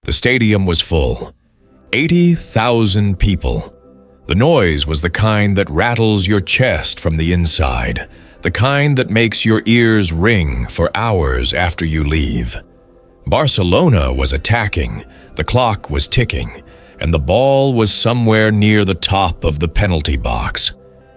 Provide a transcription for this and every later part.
The stadium was full. 80,000 people. The noise was the kind that rattles your chest from the inside, the kind that makes your ears ring for hours after you leave. Barcelona was attacking, the clock was ticking, and the ball was somewhere near the top of the penalty box.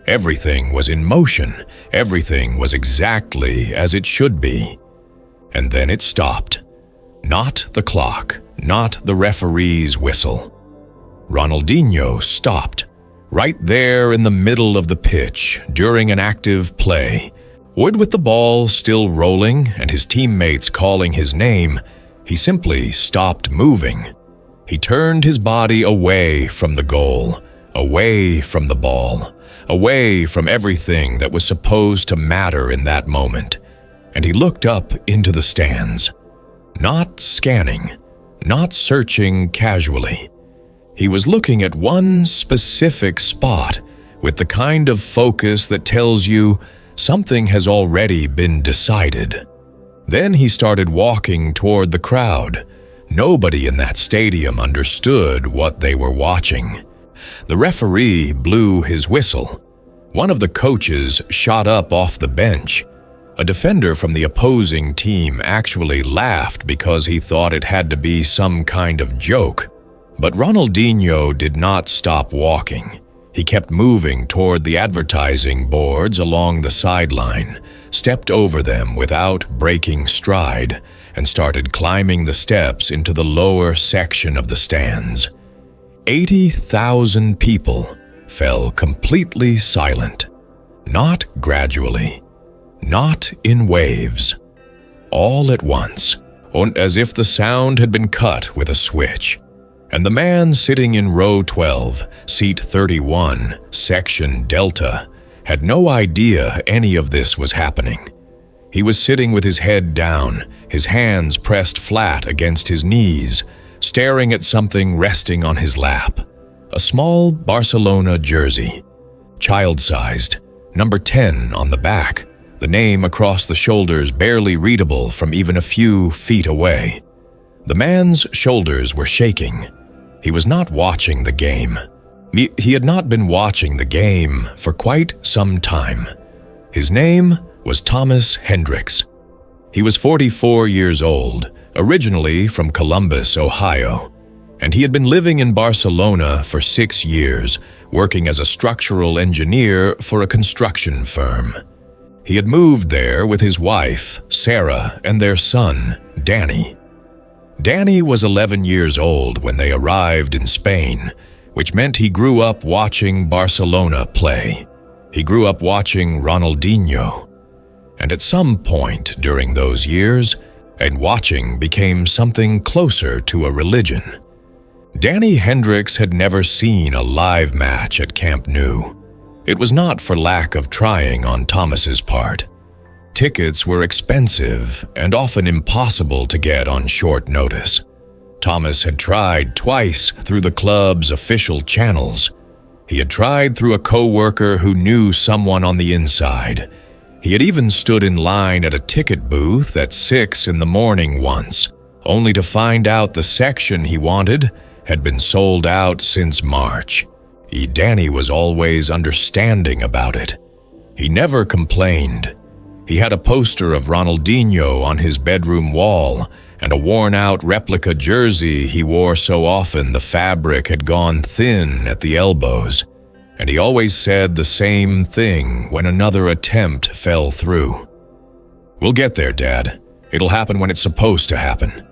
Everything was in motion, everything was exactly as it should be. And then it stopped. Not the clock, not the referee's whistle. Ronaldinho stopped, right there in the middle of the pitch during an active play. With the ball still rolling and his teammates calling his name, he simply stopped moving. He turned his body away from the goal, away from the ball, away from everything that was supposed to matter in that moment, and he looked up into the stands. Not scanning, not searching casually. He was looking at one specific spot with the kind of focus that tells you something has already been decided. Then he started walking toward the crowd. Nobody in that stadium understood what they were watching. The referee blew his whistle. One of the coaches shot up off the bench. A defender from the opposing team actually laughed because he thought it had to be some kind of joke. But Ronaldinho did not stop walking. He kept moving toward the advertising boards along the sideline, stepped over them without breaking stride, and started climbing the steps into the lower section of the stands. 80,000 people fell completely silent. Not gradually, not in waves. All at once, as if the sound had been cut with a switch. And the man sitting in row 12, seat 31, section Delta, had no idea any of this was happening. He was sitting with his head down, his hands pressed flat against his knees, staring at something resting on his lap. A small Barcelona jersey, child-sized, number 10 on the back, the name across the shoulders barely readable from even a few feet away. The man's shoulders were shaking. He was not watching the game. He had not been watching the game for quite some time. His name was Thomas Hendricks. He was 44 years old, originally from Columbus, Ohio, and he had been living in Barcelona for 6 years, working as a structural engineer for a construction firm. He had moved there with his wife, Sarah, and their son, Danny. Danny was 11 years old when they arrived in Spain, which meant he grew up watching Barcelona play. He grew up watching Ronaldinho. And at some point during those years, and watching became something closer to a religion. Danny Hendricks had never seen a live match at Camp Nou. It was not for lack of trying on Thomas's part. Tickets were expensive and often impossible to get on short notice. Thomas had tried twice through the club's official channels. He had tried through a co-worker who knew someone on the inside. He had even stood in line at a ticket booth at 6 in the morning once, only to find out the section he wanted had been sold out since March. Danny was always understanding about it. He never complained. He had a poster of Ronaldinho on his bedroom wall and a worn-out replica jersey he wore so often the fabric had gone thin at the elbows, and he always said the same thing when another attempt fell through. "We'll get there, Dad. It'll happen when it's supposed to happen."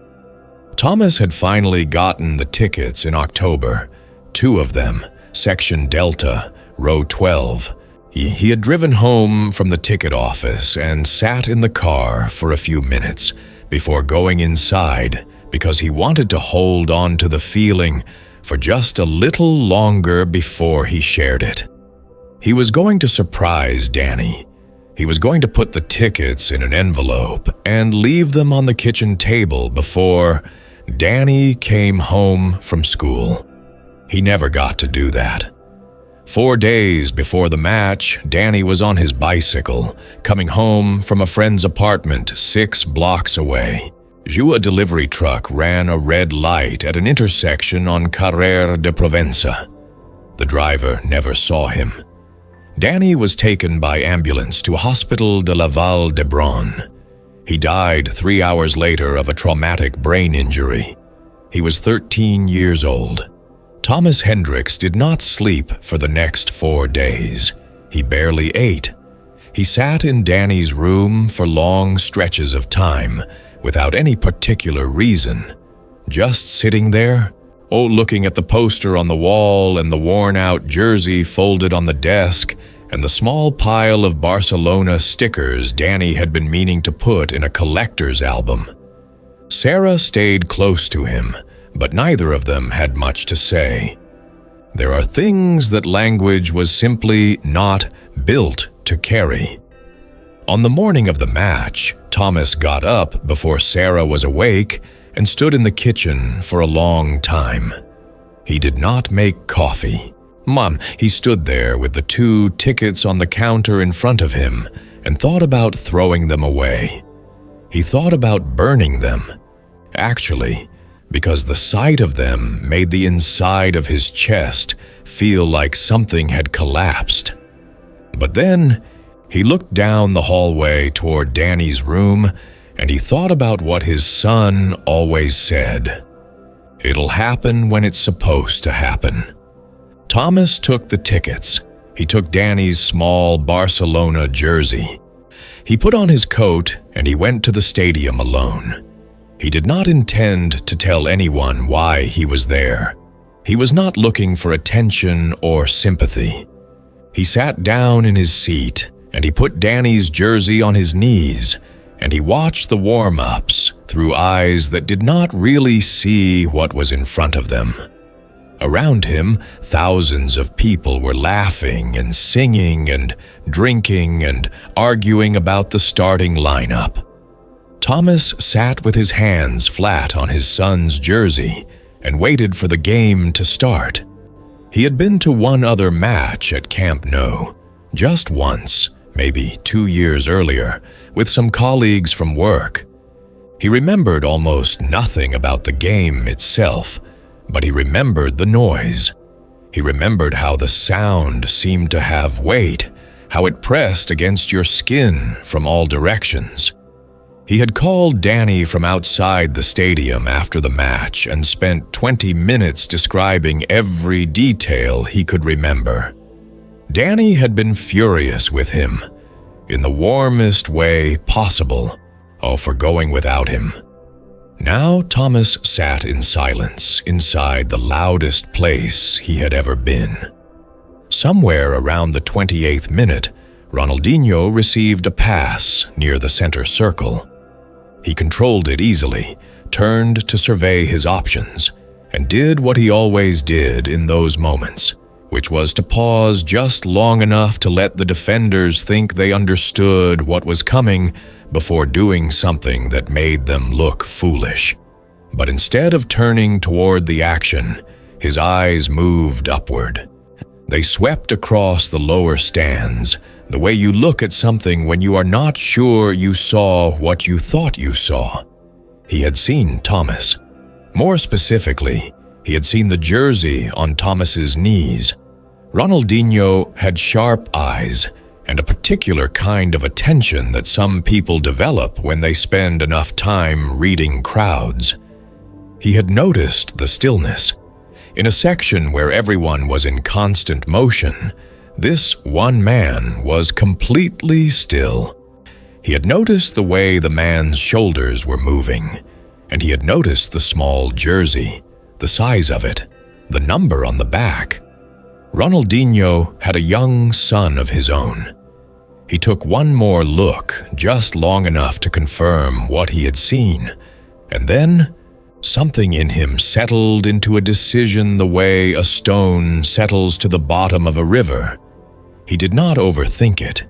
Thomas had finally gotten the tickets in October, 2 of them, section Delta, row 12. He had driven home from the ticket office and sat in the car for a few minutes before going inside because he wanted to hold on to the feeling for just a little longer before he shared it. He was going to surprise Danny. He was going to put the tickets in an envelope and leave them on the kitchen table before Danny came home from school. He never got to do that. 4 days before the match, Danny was on his bicycle, coming home from a friend's apartment 6 blocks away. A delivery truck ran a red light at an intersection on Carrera de Provenza. The driver never saw him. Danny was taken by ambulance to a hospital de la Val d'Hebron. He died 3 hours later of a traumatic brain injury. He was 13 years old. Thomas Hendricks did not sleep for the next 4 days. He barely ate. He sat in Danny's room for long stretches of time, without any particular reason. Just sitting there, looking at the poster on the wall and the worn-out jersey folded on the desk and the small pile of Barcelona stickers Danny had been meaning to put in a collector's album. Sarah stayed close to him, but neither of them had much to say. There are things that language was simply not built to carry. On the morning of the match, Thomas got up before Sarah was awake and stood in the kitchen for a long time. He did not make coffee. He stood there with the 2 tickets on the counter in front of him and thought about throwing them away. He thought about burning them, actually, because the sight of them made the inside of his chest feel like something had collapsed. But then, he looked down the hallway toward Danny's room and he thought about what his son always said. It'll happen when it's supposed to happen. Thomas took the tickets. He took Danny's small Barcelona jersey. He put on his coat and he went to the stadium alone. He did not intend to tell anyone why he was there. He was not looking for attention or sympathy. He sat down in his seat and he put Danny's jersey on his knees and he watched the warm-ups through eyes that did not really see what was in front of them. Around him, thousands of people were laughing and singing and drinking and arguing about the starting lineup. Thomas sat with his hands flat on his son's jersey and waited for the game to start. He had been to one other match at Camp Nou, just once, maybe 2 years earlier, with some colleagues from work. He remembered almost nothing about the game itself, but he remembered the noise. He remembered how the sound seemed to have weight, how it pressed against your skin from all directions. He had called Danny from outside the stadium after the match and spent 20 minutes describing every detail he could remember. Danny had been furious with him, in the warmest way possible, for going without him. Now Thomas sat in silence inside the loudest place he had ever been. Somewhere around the 28th minute, Ronaldinho received a pass near the center circle. He controlled it easily, turned to survey his options, and did what he always did in those moments, which was to pause just long enough to let the defenders think they understood what was coming before doing something that made them look foolish. But instead of turning toward the action, his eyes moved upward. They swept across the lower stands, the way you look at something when you are not sure you saw what you thought you saw. He had seen Thomas. More specifically, he had seen the jersey on Thomas's knees. Ronaldinho had sharp eyes and a particular kind of attention that some people develop when they spend enough time reading crowds. He had noticed the stillness. In a section where everyone was in constant motion, this one man was completely still. He had noticed the way the man's shoulders were moving, and he had noticed the small jersey, the size of it, the number on the back. Ronaldinho had a young son of his own. He took one more look, just long enough to confirm what he had seen, and then something in him settled into a decision the way a stone settles to the bottom of a river. He did not overthink it.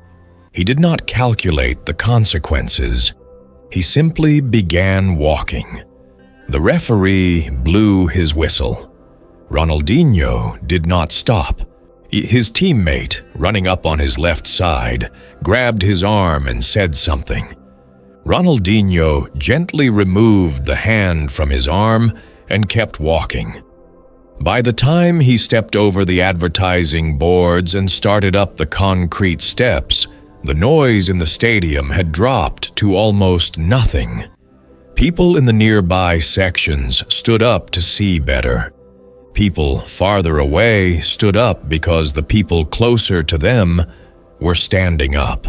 He did not calculate the consequences. He simply began walking. The referee blew his whistle. Ronaldinho did not stop. His teammate, running up on his left side, grabbed his arm and said something. Ronaldinho gently removed the hand from his arm and kept walking. By the time he stepped over the advertising boards and started up the concrete steps, the noise in the stadium had dropped to almost nothing. People in the nearby sections stood up to see better. People farther away stood up because the people closer to them were standing up.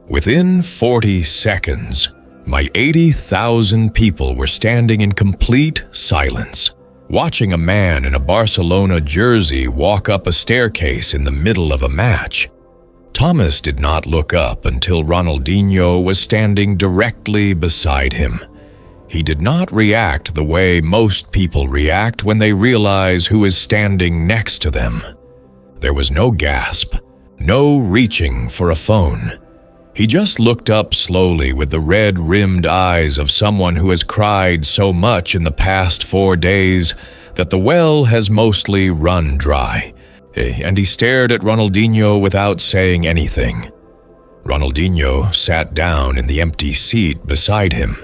Within 40 seconds, my 80,000 people were standing in complete silence, watching a man in a Barcelona jersey walk up a staircase in the middle of a match. Thomas did not look up until Ronaldinho was standing directly beside him. He did not react the way most people react when they realize who is standing next to them. There was no gasp, no reaching for a phone. He just looked up slowly with the red-rimmed eyes of someone who has cried so much in the past 4 days that the well has mostly run dry, and he stared at Ronaldinho without saying anything. Ronaldinho sat down in the empty seat beside him.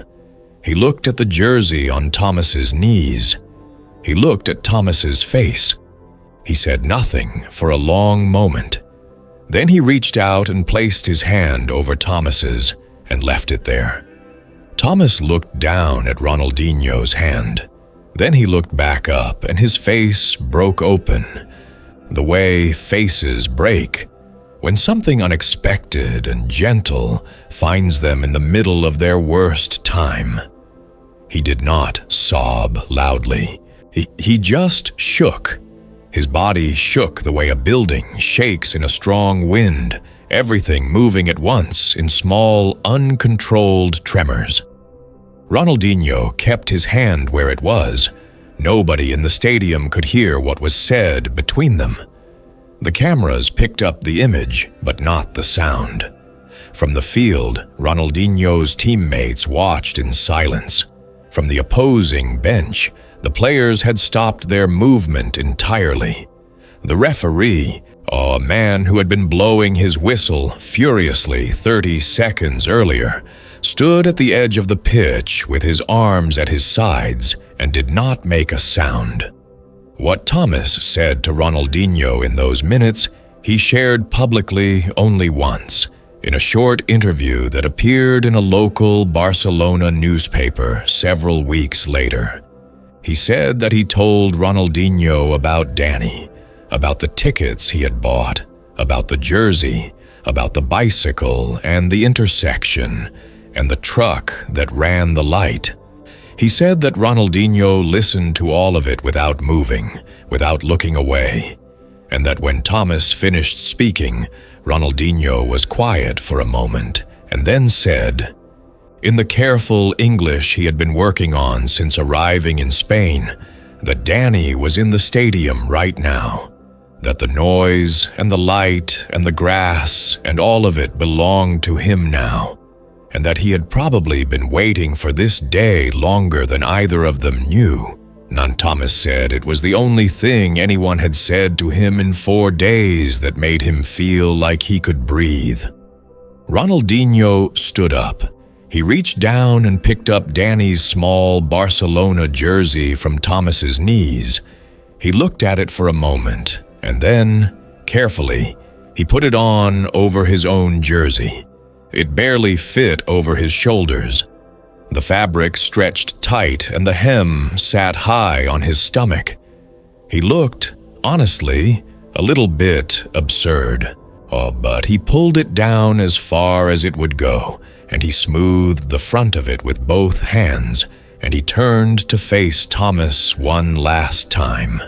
He looked at the jersey on Thomas's knees. He looked at Thomas's face. He said nothing for a long moment. Then he reached out and placed his hand over Thomas's and left it there. Thomas looked down at Ronaldinho's hand. Then he looked back up and his face broke open, the way faces break when something unexpected and gentle finds them in the middle of their worst time. He did not sob loudly. He just shook. His body shook the way a building shakes in a strong wind, everything moving at once in small, uncontrolled tremors. Ronaldinho kept his hand where it was. Nobody in the stadium could hear what was said between them. The cameras picked up the image, but not the sound. From the field, Ronaldinho's teammates watched in silence. From the opposing bench, the players had stopped their movement entirely. The referee, a man who had been blowing his whistle furiously 30 seconds earlier, stood at the edge of the pitch with his arms at his sides and did not make a sound. What Thomas said to Ronaldinho in those minutes, he shared publicly only once, in a short interview that appeared in a local Barcelona newspaper several weeks later. He said that he told Ronaldinho about Danny, about the tickets he had bought, about the jersey, about the bicycle and the intersection, and the truck that ran the light. He said that Ronaldinho listened to all of it without moving, without looking away, and that when Thomas finished speaking, Ronaldinho was quiet for a moment and then said, in the careful English he had been working on since arriving in Spain, that Danny was in the stadium right now, that the noise and the light and the grass and all of it belonged to him now, and that he had probably been waiting for this day longer than either of them knew. Thomas said it was the only thing anyone had said to him in 4 days that made him feel like he could breathe. Ronaldinho stood up. He reached down and picked up Danny's small Barcelona jersey from Thomas's knees. He looked at it for a moment, and then, carefully, he put it on over his own jersey. It barely fit over his shoulders. The fabric stretched tight and the hem sat high on his stomach. He looked, honestly, a little bit absurd. But he pulled it down as far as it would go, and he smoothed the front of it with both hands, and he turned to face Thomas one last time.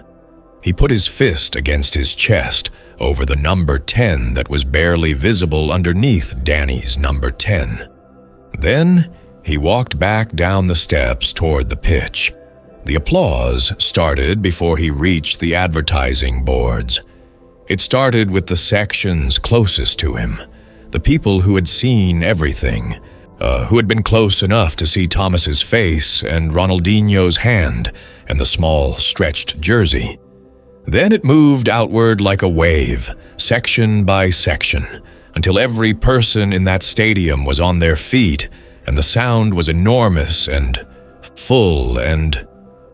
He put his fist against his chest over the number 10 that was barely visible underneath Danny's number 10. Then he walked back down the steps toward the pitch. The applause started before he reached the advertising boards. It started with the sections closest to him, the people who had seen everything, who had been close enough to see Thomas's face and Ronaldinho's hand and the small stretched jersey. Then it moved outward like a wave, section by section, until every person in that stadium was on their feet and the sound was enormous and full and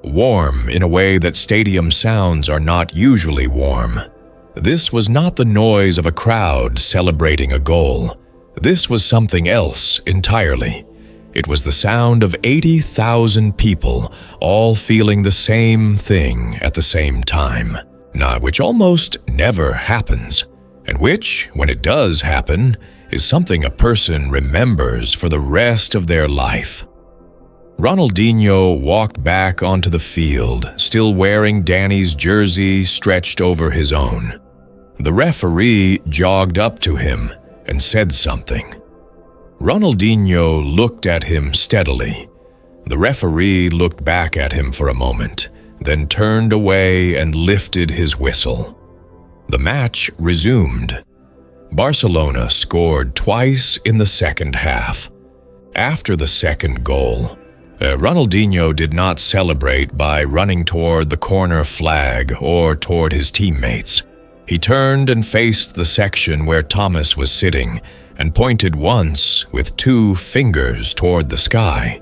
warm in a way that stadium sounds are not usually warm. This was not the noise of a crowd celebrating a goal. This was something else entirely. It was the sound of 80,000 people all feeling the same thing at the same time, which almost never happens, and which, when it does happen, is something a person remembers for the rest of their life. Ronaldinho walked back onto the field, still wearing Danny's jersey stretched over his own. The referee jogged up to him and said something. Ronaldinho looked at him steadily. The referee looked back at him for a moment, then turned away and lifted his whistle. The match resumed. Barcelona scored twice in the second half. After the second goal, Ronaldinho did not celebrate by running toward the corner flag or toward his teammates. He turned and faced the section where Thomas was sitting and pointed once with 2 fingers toward the sky.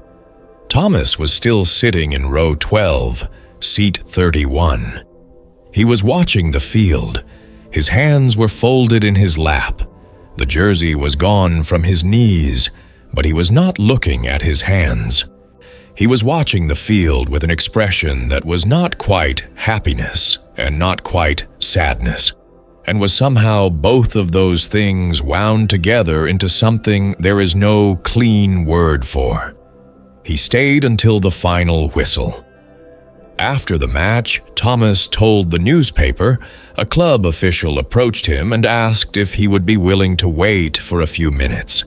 Thomas was still sitting in row 12, seat 31. He was watching the field. His hands were folded in his lap. The jersey was gone from his knees, but he was not looking at his hands. He was watching the field with an expression that was not quite happiness and not quite sadness, and was somehow both of those things wound together into something there is no clean word for. He stayed until the final whistle. After the match, Thomas told the newspaper a club official approached him and asked if he would be willing to wait for a few minutes.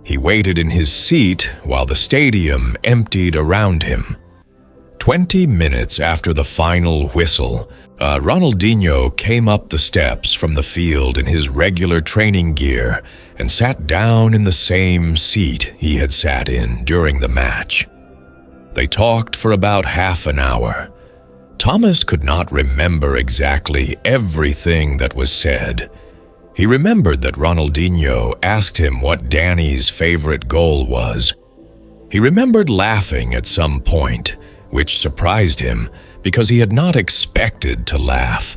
He waited in his seat while the stadium emptied around him. 20 minutes after the final whistle, Ronaldinho came up the steps from the field in his regular training gear and sat down in the same seat he had sat in during the match. They talked for about half an hour. Thomas could not remember exactly everything that was said. He remembered that Ronaldinho asked him what Danny's favorite goal was. He remembered laughing at some point, which surprised him because he had not expected to laugh.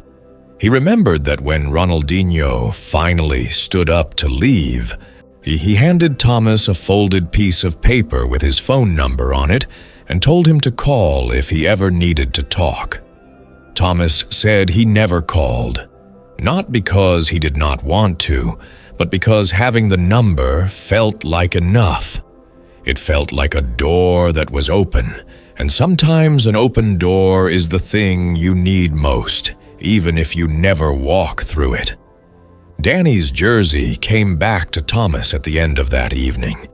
He remembered that when Ronaldinho finally stood up to leave, he handed Thomas a folded piece of paper with his phone number on it and told him to call if he ever needed to talk. Thomas said he never called. Not because he did not want to, but because having the number felt like enough. It felt like a door that was open, and sometimes an open door is the thing you need most, even if you never walk through it. Danny's jersey came back to Thomas at the end of that evening.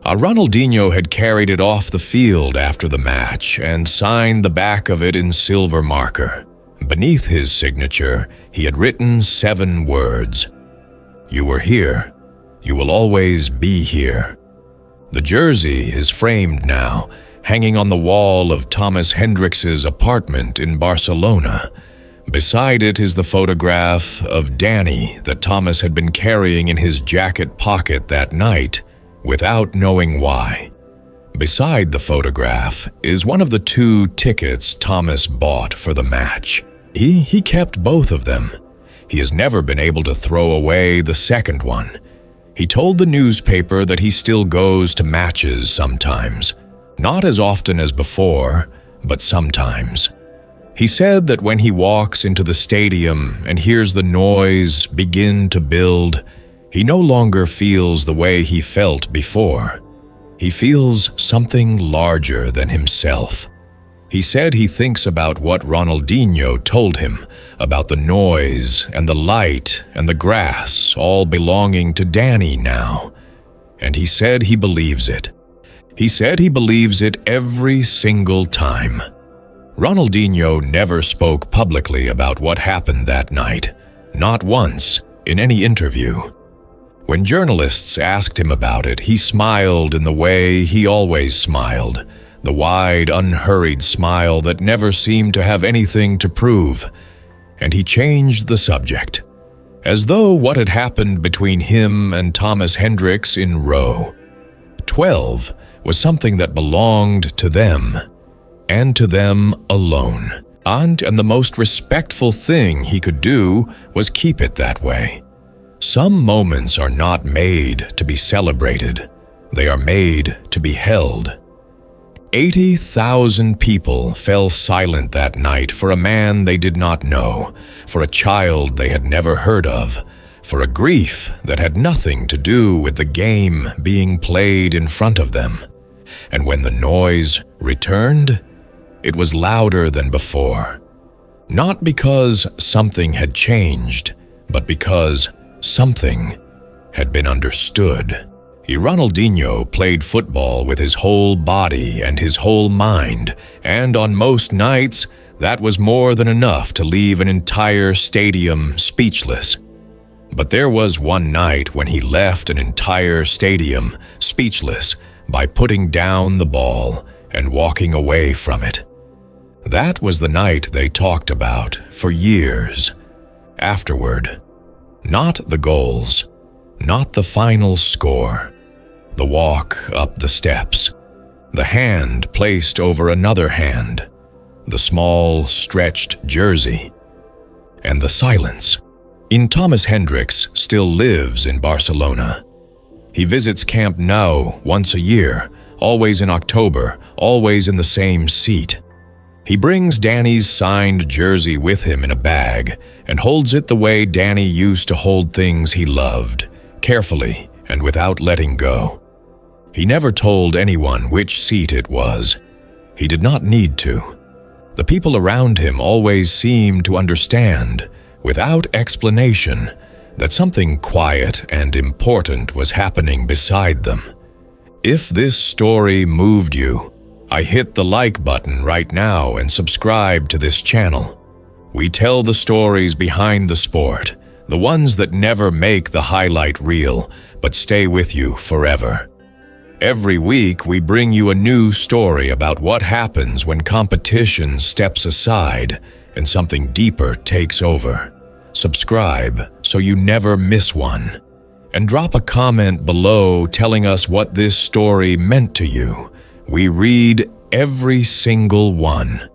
Ronaldinho had carried it off the field after the match and signed the back of it in silver marker. Beneath his signature, he had written 7 words. "You were here. You will always be here." The jersey is framed now, hanging on the wall of Thomas Hendrix's apartment in Barcelona. Beside it is the photograph of Danny that Thomas had been carrying in his jacket pocket that night, without knowing why. Beside the photograph is one of the 2 tickets Thomas bought for the match. He kept both of them. He has never been able to throw away the second one. He told the newspaper that he still goes to matches sometimes. Not as often as before, but sometimes. He said that when he walks into the stadium and hears the noise begin to build, he no longer feels the way he felt before. He feels something larger than himself. He said he thinks about what Ronaldinho told him about the noise and the light and the grass all belonging to Danny now. And he said he believes it. He said he believes it every single time. Ronaldinho never spoke publicly about what happened that night, not once in any interview. When journalists asked him about it, he smiled in the way he always smiled, the wide, unhurried smile that never seemed to have anything to prove, and he changed the subject, as though what had happened between him and Thomas Hendrix in row 12 was something that belonged to them, and to them alone. And the most respectful thing he could do was keep it that way. Some moments are not made to be celebrated. They are made to be held. 80,000 people fell silent that night for a man they did not know, for a child they had never heard of, for a grief that had nothing to do with the game being played in front of them. And when the noise returned, it was louder than before. Not because something had changed, but because something had been understood. Ronaldinho played football with his whole body and his whole mind, and on most nights, that was more than enough to leave an entire stadium speechless. But there was one night when he left an entire stadium speechless by putting down the ball and walking away from it. That was the night they talked about for years afterward. Not the goals, not the final score, the walk up the steps, the hand placed over another hand, the small stretched jersey, and the silence. Thomas Hendricks still lives in Barcelona. He visits Camp Nou once a year, always in October, always in the same seat. He brings Danny's signed jersey with him in a bag and holds it the way Danny used to hold things he loved, carefully and without letting go. He never told anyone which seat it was. He did not need to. The people around him always seemed to understand, without explanation, that something quiet and important was happening beside them. If this story moved you, I hit the like button right now and subscribe to this channel. We tell the stories behind the sport, the ones that never make the highlight reel, but stay with you forever. Every week, we bring you a new story about what happens when competition steps aside and something deeper takes over. Subscribe so you never miss one. And drop a comment below telling us what this story meant to you. We read every single one.